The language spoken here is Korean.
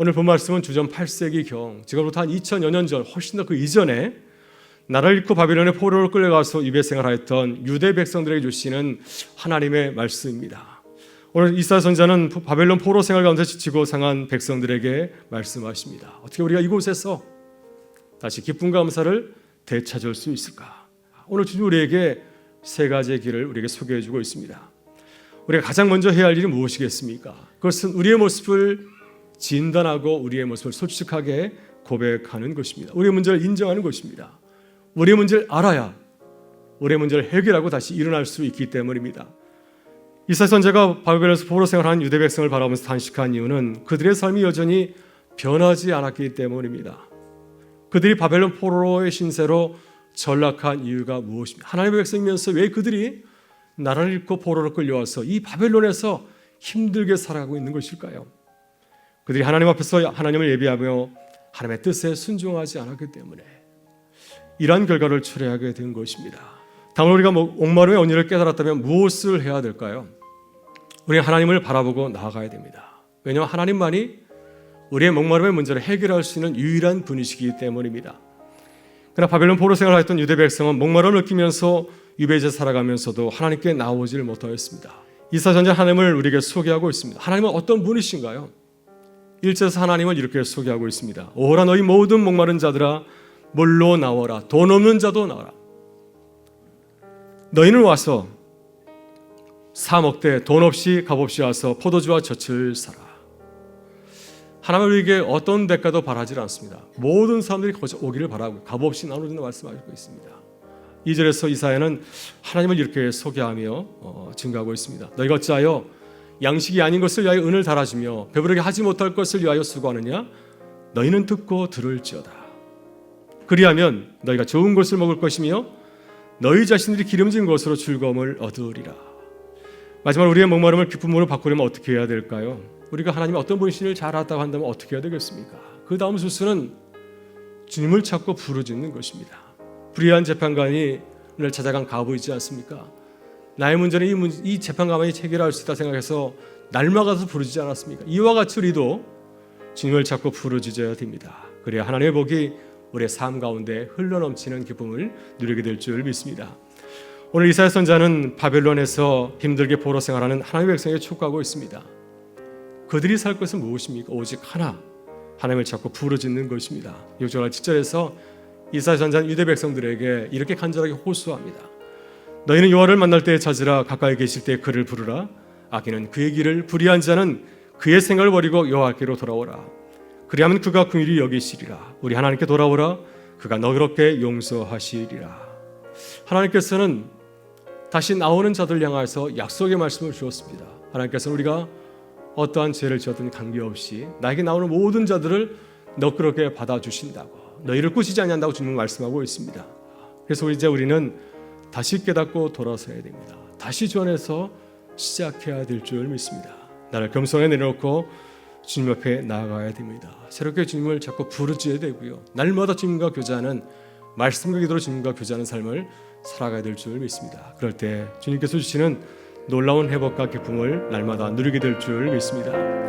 오늘 본 말씀은 주전 8세기경, 지금부터 한 2000여 년 전, 훨씬 더 그 이전에 나라를 잃고 바벨론의 포로로 끌려가서 유배 생활하였던 유대 백성들에게 주시는 하나님의 말씀입니다. 오늘 이사야 선지자는 바벨론 포로 생활 가운데 지치고 상한 백성들에게 말씀하십니다. 어떻게 우리가 이곳에서 다시 기쁨 감사를 되찾을 수 있을까? 오늘 주님 우리에게 세 가지의 길을 우리에게 소개해 주고 있습니다. 우리가 가장 먼저 해야 할 일이 무엇이겠습니까? 그것은 우리의 모습을 진단하고 우리의 모습을 솔직하게 고백하는 것입니다. 우리의 문제를 인정하는 것입니다. 우리의 문제를 알아야 우리의 문제를 해결하고 다시 일어날 수 있기 때문입니다. 이사야 선지자가 바벨론에서 포로 생활하는 유대 백성을 바라보면서 단식한 이유는 그들의 삶이 여전히 변하지 않았기 때문입니다. 그들이 바벨론 포로의 신세로 전락한 이유가 무엇입니까? 하나님의 백성이면서 왜 그들이 나라를 잃고 포로로 끌려와서 이 바벨론에서 힘들게 살아가고 있는 것일까요? 그들이 하나님 앞에서 하나님을 예비하며 하나님의 뜻에 순종하지 않았기 때문에 이러한 결과를 초래하게 된 것입니다. 다만 우리가 목마름의 원인을 깨달았다면 무엇을 해야 될까요? 우리는 하나님을 바라보고 나아가야 됩니다. 왜냐하면 하나님만이 우리의 목마름의 문제를 해결할 수 있는 유일한 분이시기 때문입니다. 그러나 바벨론 포로 생활을 했던 유대 백성은 목마름을 느끼면서 유배지에 살아가면서도 하나님께 나오질 못하였습니다. 이사야 선지자 하나님을 우리에게 소개하고 있습니다. 하나님은 어떤 분이신가요? 1절에서 하나님을 이렇게 소개하고 있습니다. 오라 너희 모든 목마른 자들아 물로 나와라. 돈 없는 자도 나와라. 너희는 와서 사 먹되 돈 없이 값 없이 와서 포도주와 젖을 사라. 하나님은 우리에게 어떤 대가도 바라지 않습니다. 모든 사람들이 거기 오기를 바라고 값 없이 나누는 말씀하고 있습니다. 2절에서 이사야는 하나님을 이렇게 소개하며 증거하고 있습니다. 너희가 어찌하여 양식이 아닌 것을 위하여 은을 달아주며 배부르게 하지 못할 것을 위하여 수고하느냐? 너희는 듣고 들을지어다. 그리하면 너희가 좋은 것을 먹을 것이며 너희 자신들이 기름진 것으로 즐거움을 얻으리라. 마지막으로 우리의 목마름을 기쁨으로 바꾸려면 어떻게 해야 될까요? 우리가 하나님이 어떤 분이신지를 잘 알았다고 한다면 어떻게 해야 되겠습니까? 그 다음 순서는 주님을 찾고 부르짖는 것입니다. 불의한 재판관이 오늘 찾아간 과부이지 않습니까? 나의 문제는 이 재판관이 해결할 수 있다 생각해서 날마가서 부르짖지 않았습니까? 이와 같이 우리도 주님을 찾고 부르짖어야 됩니다. 그래야 하나님의 복이 우리의 삶 가운데 흘러넘치는 기쁨을 누리게 될 줄 믿습니다. 오늘 이사야 선지자는 바벨론에서 힘들게 포로 생활하는 하나님의 백성에게 촉구하고 있습니다. 그들이 살 것은 무엇입니까? 오직 하나, 하나님을 찾고 부르짖는 것입니다. 6절 7절에서 이사야 선지자는 유대 백성들에게 이렇게 간절하게 호소합니다. 너희는 여호와를 만날 때에 찾으라. 가까이 계실 때에 그를 부르라. 악인은 그의 길을, 불의한 자는 그의 생각을 버리고 여호와께로 돌아오라. 그리하면 그가 긍휼히 여기시리라. 우리 하나님께 돌아오라. 그가 너그럽게 용서하시리라. 하나님께서는 다시 나오는 자들 향해서 약속의 말씀을 주었습니다. 하나님께서는 우리가 어떠한 죄를 지었든 관계없이 나에게 나오는 모든 자들을 너그럽게 받아주신다고, 너희를 꾸짖지 아니한다고 주님은 말씀하고 있습니다. 그래서 이제 우리는 다시 깨닫고 돌아서야 됩니다. 다시 주 안에서 시작해야 될 줄 믿습니다. 나를 겸손하게 내려놓고 주님 옆에 나아가야 됩니다. 새롭게 주님을 자꾸 부르짖어야 되고요. 날마다 주님과 교제하는, 말씀과 기도로 주님과 교제하는 삶을 살아가야 될 줄 믿습니다. 그럴 때 주님께서 주시는 놀라운 회복과 기쁨을 날마다 누리게 될 줄 믿습니다.